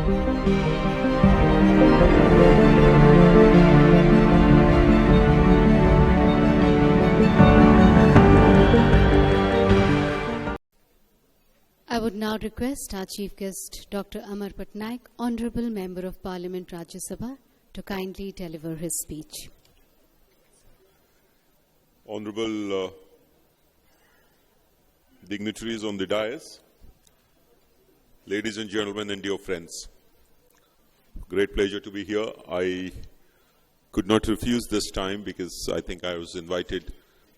I would now request our Chief Guest, Dr. Amar Patnaik, Honorable Member of Parliament, Rajya Sabha, to kindly deliver his speech. Honorable dignitaries on the dais, ladies and gentlemen and dear friends, great pleasure to be here. I could not refuse this time because I think I was invited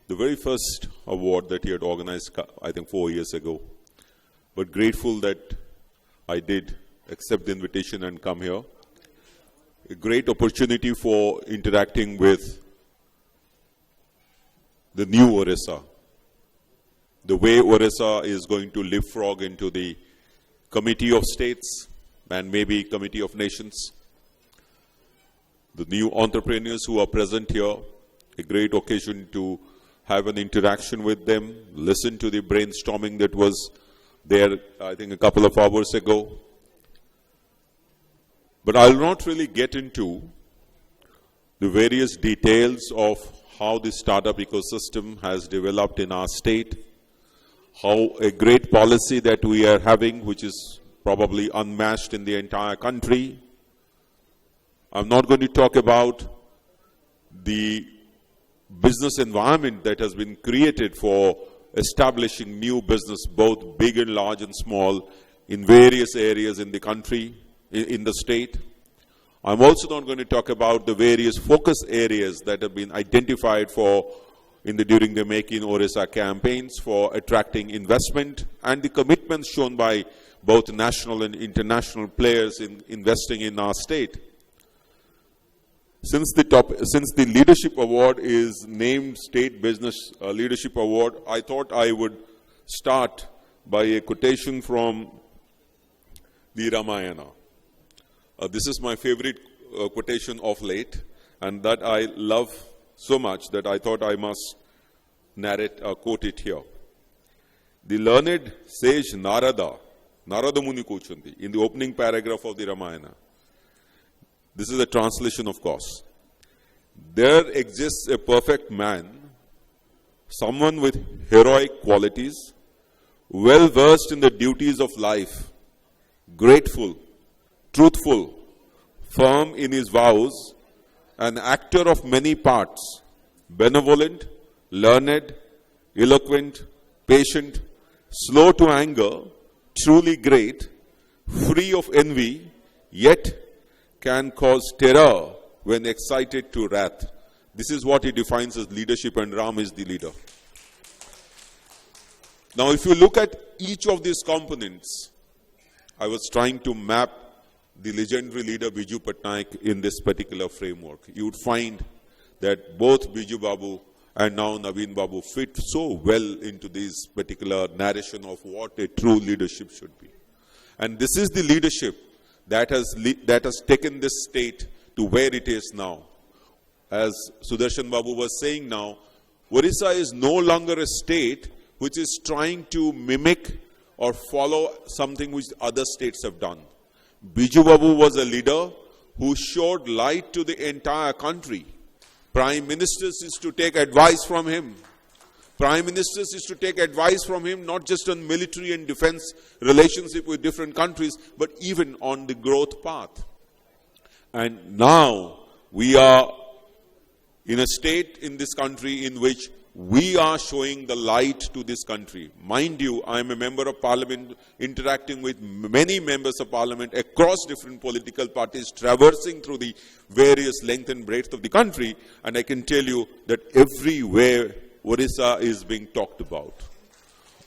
the very first award that he had organized, I think 4 years ago. But grateful that I did accept the invitation and come here. A great opportunity for interacting with the new Orissa. The way Orissa is going to leapfrog into the Committee of States and maybe Committee of Nations. The new entrepreneurs who are present here, a great occasion to have an interaction with them, listen to the brainstorming that was there, I think, a couple of hours ago. But I'll not really get into the various details of how the startup ecosystem has developed in our state, how a great policy that we are having, which is probably unmatched in the entire country. I'm not going to talk about the business environment that has been created for establishing new business, both big and large and small, in various areas in the country, in the state. I'm also not going to talk about the various focus areas that have been identified for during the Make in Orissa campaigns for attracting investment and the commitments shown by both national and international players in investing in our state. Since the Leadership Award is named State Business Leadership Award, I thought I would start by a quotation from the Ramayana. This is my favorite quotation of late, and that I love so much that I thought I must quote it here. The learned sage Narada Muni Kuchundi, in the opening paragraph of the Ramayana. This is a translation, of course. There exists a perfect man, someone with heroic qualities, well versed in the duties of life, grateful, truthful, firm in his vows, an actor of many parts, benevolent, learned, eloquent, patient, slow to anger, truly great, free of envy, yet can cause terror when excited to wrath. This is what he defines as leadership, and Ram is the leader. Now, if you look at each of these components, I was trying to map the legendary leader Biju Patnaik in this particular framework. You would find that both Biju Babu and now Naveen Babu fit so well into this particular narration of what a true leadership should be. And this is the leadership that has taken this state to where it is now. As Sudarshan Babu was saying now, Orissa is no longer a state which is trying to mimic or follow something which other states have done. Biju Babu was a leader who showed light to the entire country. Prime Ministers is to take advice from him. Prime Ministers is to take advice from him, not just on military and defense relationship with different countries, but even on the growth path. And now we are in a state in this country in which we are showing the light to this country. Mind you, I am a member of parliament interacting with many members of parliament across different political parties, traversing through the various length and breadth of the country, and I can tell you that everywhere Orissa is being talked about.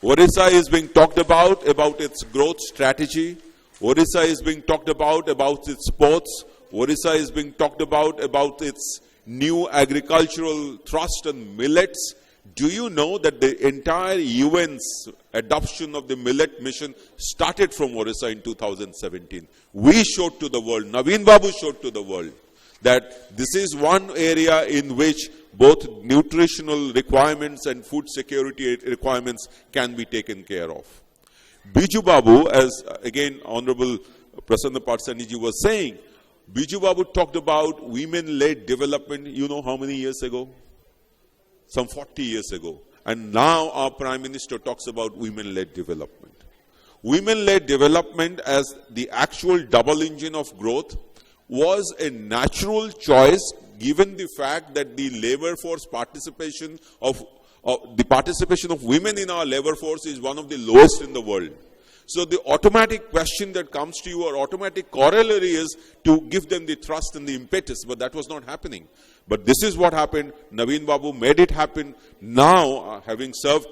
Orissa is being talked about its growth strategy. Orissa is being talked about its sports. Orissa is being talked about its new agricultural thrust on millets. Do you know that the entire UN's adoption of the millet mission started from Orissa in 2017? We showed to the world, Naveen Babu showed to the world, that this is one area in which both nutritional requirements and food security requirements can be taken care of. Biju Babu, as again Honorable Prasanna Patsaniji was saying, Biju Babu talked about women-led development, you know how many years ago? Some 40 years ago. And now our Prime Minister talks about women-led development. Women-led development as the actual double engine of growth was a natural choice given the fact that the labor force participation of women in our labor force is one of the lowest in the world. So the automatic question that comes to you, or automatic corollary, is to give them the thrust and the impetus, but that was not happening. But this is what happened. Naveen Babu made it happen. Now, having served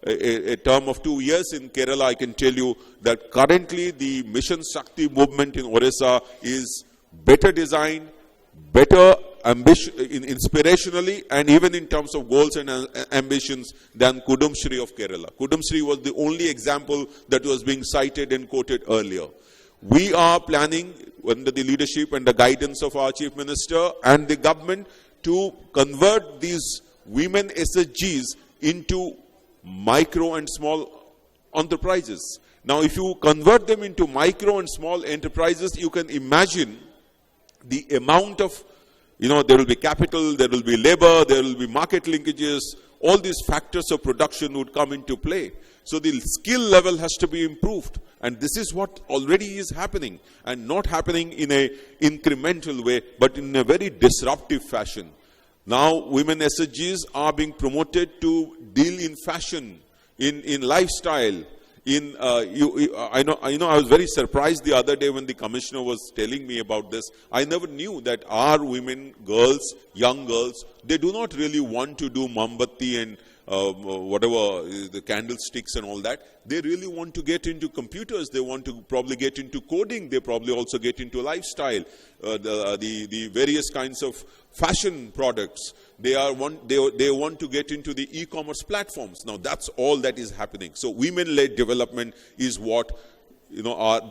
a term of 2 years in Kerala, I can tell you that currently the Mission Shakti movement in Orissa is better designed, better inspirationally, and even in terms of goals and ambitions than Kudumshri of Kerala. Kudumshri was the only example that was being cited and quoted earlier. We are planning, under the leadership and the guidance of our Chief Minister and the government, to convert these women SHGs into micro and small enterprises. Now, if you convert them into micro and small enterprises, you can imagine the amount of, there will be capital, there will be labor, there will be market linkages, all these factors of production would come into play. So the skill level has to be improved. And this is what already is happening, and not happening in an incremental way, but in a very disruptive fashion. Now, women SHGs are being promoted to deal in fashion, in lifestyle. I was very surprised the other day when the commissioner was telling me about this. I never knew that our women, girls, young girls, they do not really want to do Mombatti and the candlesticks and all that. They really want to get into computers. They want to probably get into coding. They probably also get into lifestyle, the various kinds of fashion products. They want to get into the e-commerce platforms. Now that's all that is happening. So women-led development is what our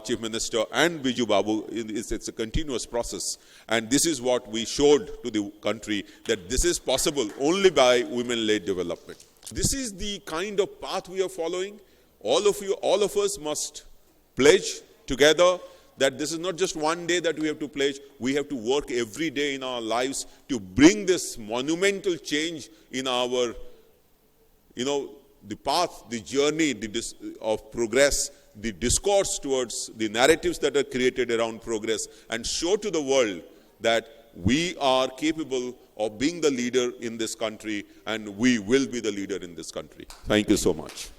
Chief Minister and Biju Babu, it's a continuous process. And this is what we showed to the country, that this is possible only by women-led development. This is the kind of path we are following. All of us must pledge together that this is not just one day that we have to pledge. We have to work every day in our lives to bring this monumental change in our, the path, the journey of progress, the discourse towards the narratives that are created around progress, and show to the world that we are capable of being the leader in this country, and we will be the leader in this country. Thank you so much.